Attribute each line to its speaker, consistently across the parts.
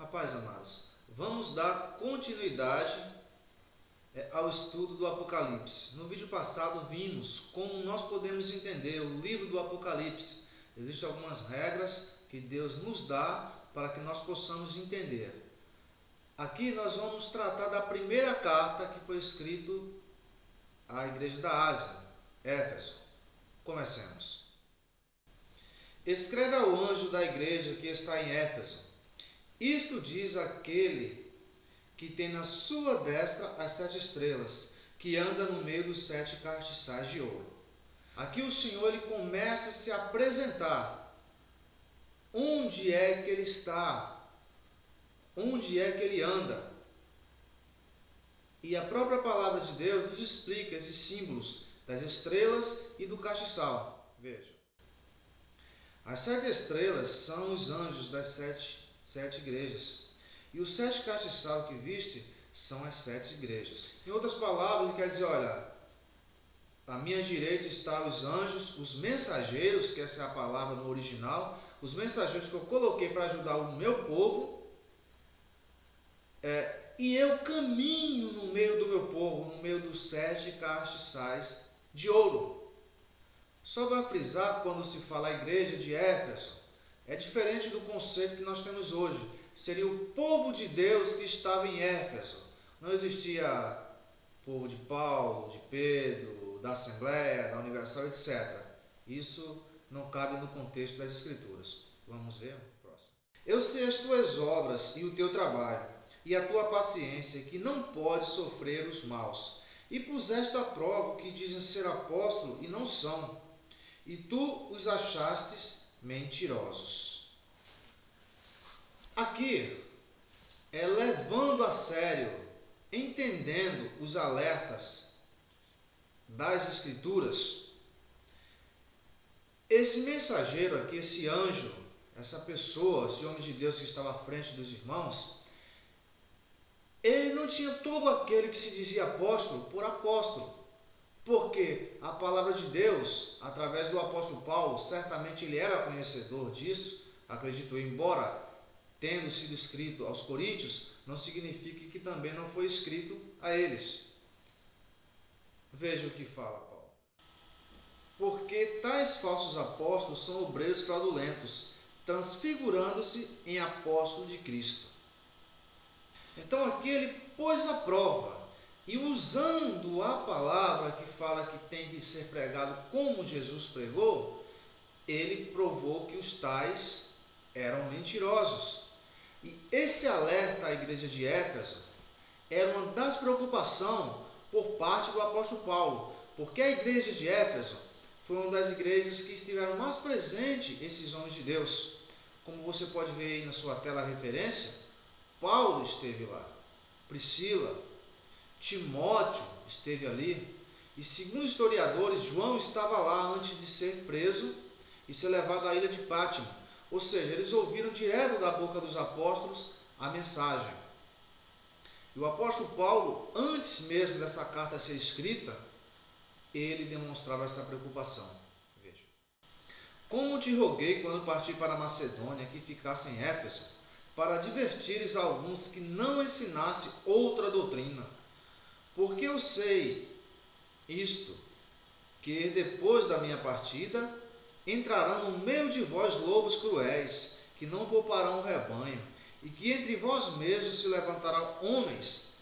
Speaker 1: Rapaz, amados, vamos dar continuidade ao estudo do Apocalipse. No vídeo passado vimos como nós podemos entender o livro do Apocalipse. Existem algumas regras que Deus nos dá para que nós possamos entender. Aqui nós vamos tratar da primeira carta que foi escrita à igreja da Ásia, Éfeso. Comecemos. Escreve ao anjo da igreja que está em Éfeso: isto diz aquele que tem na sua destra as 7 estrelas, que anda no meio dos 7 castiçais de ouro. Aqui o Senhor ele começa a se apresentar. Onde é que ele está? Onde é que ele anda? E a própria palavra de Deus nos explica esses símbolos das estrelas e do castiçal. Veja. As 7 estrelas são os anjos das sete igrejas. E os 7 castiçais que viste são as 7 igrejas. Em outras palavras, ele quer dizer, olha, à minha direita estão os anjos, os mensageiros, que essa é a palavra no original, os mensageiros que eu coloquei para ajudar o meu povo, e eu caminho no meio do meu povo, no meio dos 7 castiçais de ouro. Só para frisar, quando se fala a igreja de Éfeso, é diferente do conceito que nós temos hoje. Seria o povo de Deus que estava em Éfeso. Não existia povo de Paulo, de Pedro, da Assembleia, da Universal, etc. Isso não cabe no contexto das Escrituras. Vamos ver o próximo. Eu sei as tuas obras e o teu trabalho, e a tua paciência, que não pode sofrer os maus. E puseste à prova o que dizem ser apóstolos e não são, e tu os achastes mentirosos. Aqui é levando a sério, entendendo os alertas das Escrituras. Esse mensageiro aqui, esse anjo, essa pessoa, esse homem de Deus que estava à frente dos irmãos, ele não tinha todo aquele que se dizia apóstolo por apóstolo. Porque a palavra de Deus, através do apóstolo Paulo, certamente ele era conhecedor disso, acredito eu, embora tendo sido escrito aos coríntios, não significa que também não foi escrito a eles. Veja o que fala Paulo. Porque tais falsos apóstolos são obreiros fraudulentos, transfigurando-se em apóstolos de Cristo. Então aqui ele pôs à prova, e usando a palavra que fala que tem que ser pregado como Jesus pregou, ele provou que os tais eram mentirosos. E esse alerta à igreja de Éfeso era uma das preocupações por parte do apóstolo Paulo, porque a igreja de Éfeso foi uma das igrejas que estiveram mais presentes esses homens de Deus. Como você pode ver aí na sua tela a referência, Paulo esteve lá, Priscila, Timóteo esteve ali, e segundo historiadores, João estava lá antes de ser preso e ser levado à ilha de Pátimo. Ou seja, eles ouviram direto da boca dos apóstolos a mensagem. E o apóstolo Paulo, antes mesmo dessa carta ser escrita, ele demonstrava essa preocupação. Veja. Como te roguei quando parti para a Macedônia que ficasse em Éfeso, para advertires a alguns que não ensinasse outra doutrina. Porque eu sei isto, que depois da minha partida entrarão no meio de vós lobos cruéis, que não pouparão o rebanho, e que entre vós mesmos se levantarão homens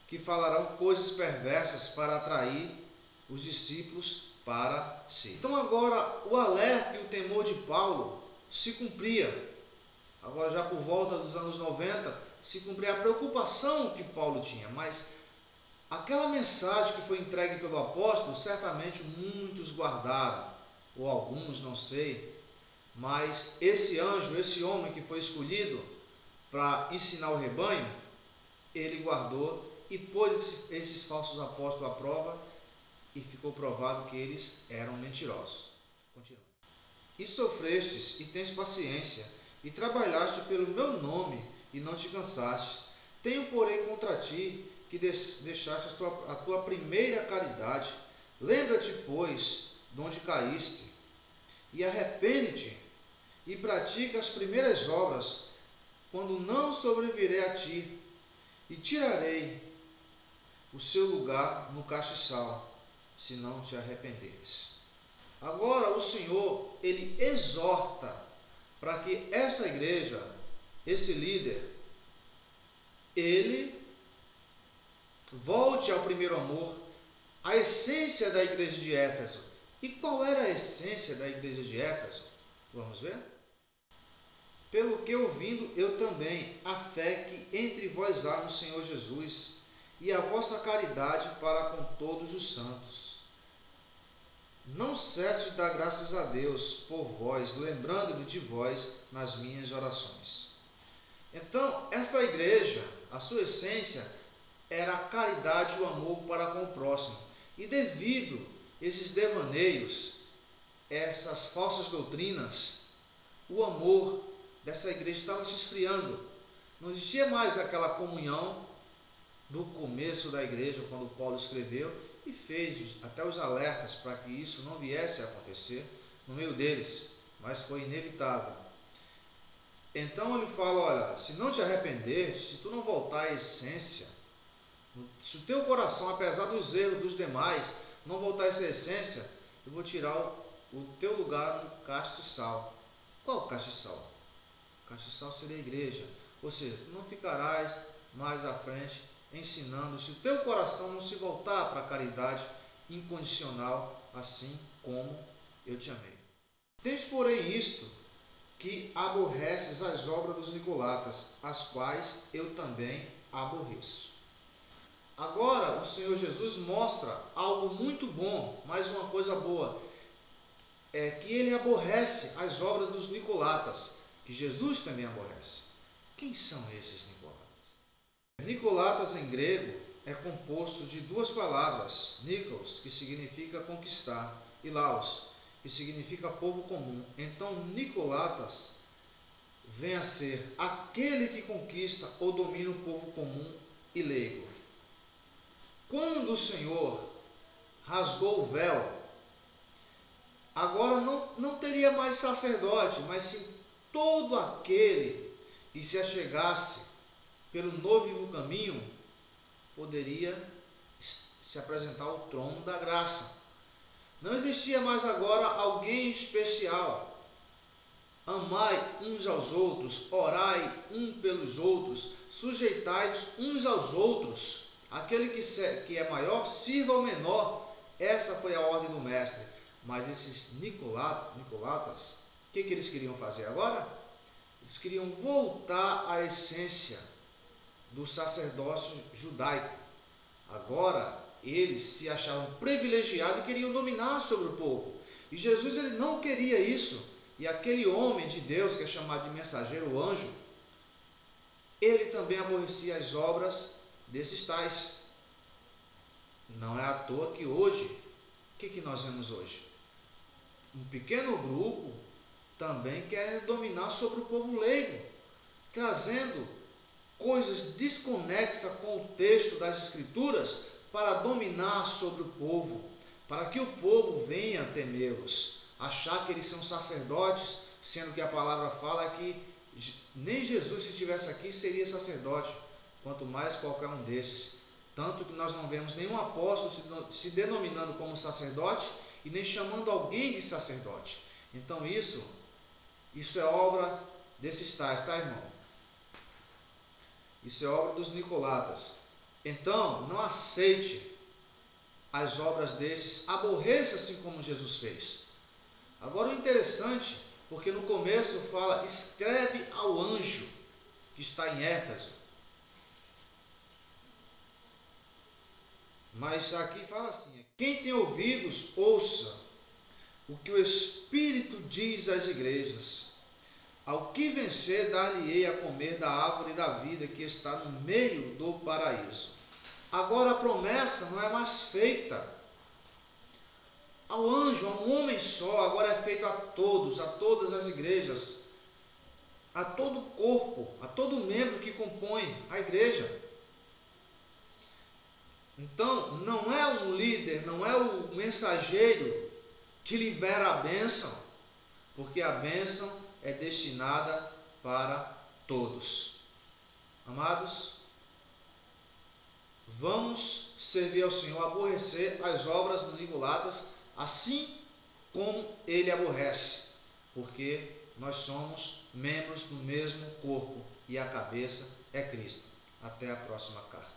Speaker 1: que falarão coisas perversas para atrair os discípulos para si. Então agora o alerta e o temor de Paulo se cumpria. Agora já por volta dos anos 90 se cumpria a preocupação que Paulo tinha, mas aquela mensagem que foi entregue pelo apóstolo, certamente muitos guardaram, ou alguns, não sei, mas esse anjo, esse homem que foi escolhido para ensinar o rebanho, ele guardou e pôs esses falsos apóstolos à prova e ficou provado que eles eram mentirosos. Continua. E sofrestes e tens paciência e trabalhaste pelo meu nome e não te cansaste. Tenho, porém, contra ti que deixaste a tua primeira caridade. Lembra-te, pois, de onde caíste, e arrepende-te, e pratica as primeiras obras, quando não sobrevirei a ti, e tirarei o seu lugar no castiçal, se não te arrependeres. Agora o Senhor, ele exorta para que essa igreja, esse líder, ele volte ao primeiro amor, a essência da igreja de Éfeso. E qual era a essência da igreja de Éfeso? Vamos ver? Pelo que ouvindo eu também, a fé que entre vós há no Senhor Jesus, e a vossa caridade para com todos os santos. Não cesso de dar graças a Deus por vós, lembrando-me de vós nas minhas orações. Então, essa igreja, a sua essência, era a caridade e o amor para com o próximo. E devido a esses devaneios, essas falsas doutrinas, o amor dessa igreja estava se esfriando. Não existia mais aquela comunhão do começo da igreja, quando Paulo escreveu e fez até os alertas para que isso não viesse a acontecer no meio deles, mas foi inevitável. Então ele fala, olha, se não te arrepender, se tu não voltar à essência, se o teu coração, apesar dos erros dos demais, não voltar a essa essência, eu vou tirar o teu lugar no castiçal. Qual o castiçal? O castiçal seria a igreja. Ou seja, não ficarás mais à frente ensinando, se o teu coração não se voltar para a caridade incondicional, assim como eu te amei. Tens, porém, isto, que aborreces as obras dos nicolatas, as quais eu também aborreço. Agora o Senhor Jesus mostra algo muito bom, mais uma coisa boa, é que ele aborrece as obras dos nicolatas, que Jesus também aborrece. Quem são esses nicolatas? Nicolatas em grego é composto de duas palavras, nikos, que significa conquistar, e laos, que significa povo comum. Então, nicolatas vem a ser aquele que conquista ou domina o povo comum e leigo. Quando o Senhor rasgou o véu, agora não teria mais sacerdote, mas sim todo aquele que se achegasse pelo novo e vivo caminho poderia se apresentar ao trono da graça. Não existia mais agora alguém especial. Amai uns aos outros, orai um pelos outros, sujeitai-vos uns aos outros. Aquele que é maior, sirva ao menor. Essa foi a ordem do mestre. Mas esses nicolatas, o que eles queriam fazer agora? Eles queriam voltar à essência do sacerdócio judaico. Agora, eles se achavam privilegiados e queriam dominar sobre o povo. E Jesus, ele não queria isso. E aquele homem de Deus, que é chamado de mensageiro, o anjo, ele também aborrecia as obras desses tais. Não é à toa que hoje, o que nós vemos hoje? Um pequeno grupo também querem dominar sobre o povo leigo, trazendo coisas desconexas com o texto das Escrituras para dominar sobre o povo, para que o povo venha temê-los, achar que eles são sacerdotes, sendo que a palavra fala que nem Jesus, se estivesse aqui, seria sacerdote, quanto mais qualquer um desses. Tanto que nós não vemos nenhum apóstolo se denominando como sacerdote e nem chamando alguém de sacerdote. Então isso é obra desses tais, tá, irmão? Isso é obra dos nicolatas. Então, não aceite as obras desses, aborreça assim como Jesus fez. Agora o interessante, porque no começo fala, escreve ao anjo que está em Éfeso. Mas aqui fala assim, quem tem ouvidos, ouça o que o Espírito diz às igrejas. Ao que vencer, dar-lhe-ei a comer da árvore da vida que está no meio do paraíso. Agora a promessa não é mais feita ao anjo, a um homem só, agora é feito a todos, a todas as igrejas, a todo o corpo, a todo membro que compõe a igreja. Então, não é um líder, não é o mensageiro que libera a bênção, porque a bênção é destinada para todos. Amados, vamos servir ao Senhor, aborrecer as obras manipuladas, assim como Ele aborrece, porque nós somos membros do mesmo corpo e a cabeça é Cristo. Até a próxima carta.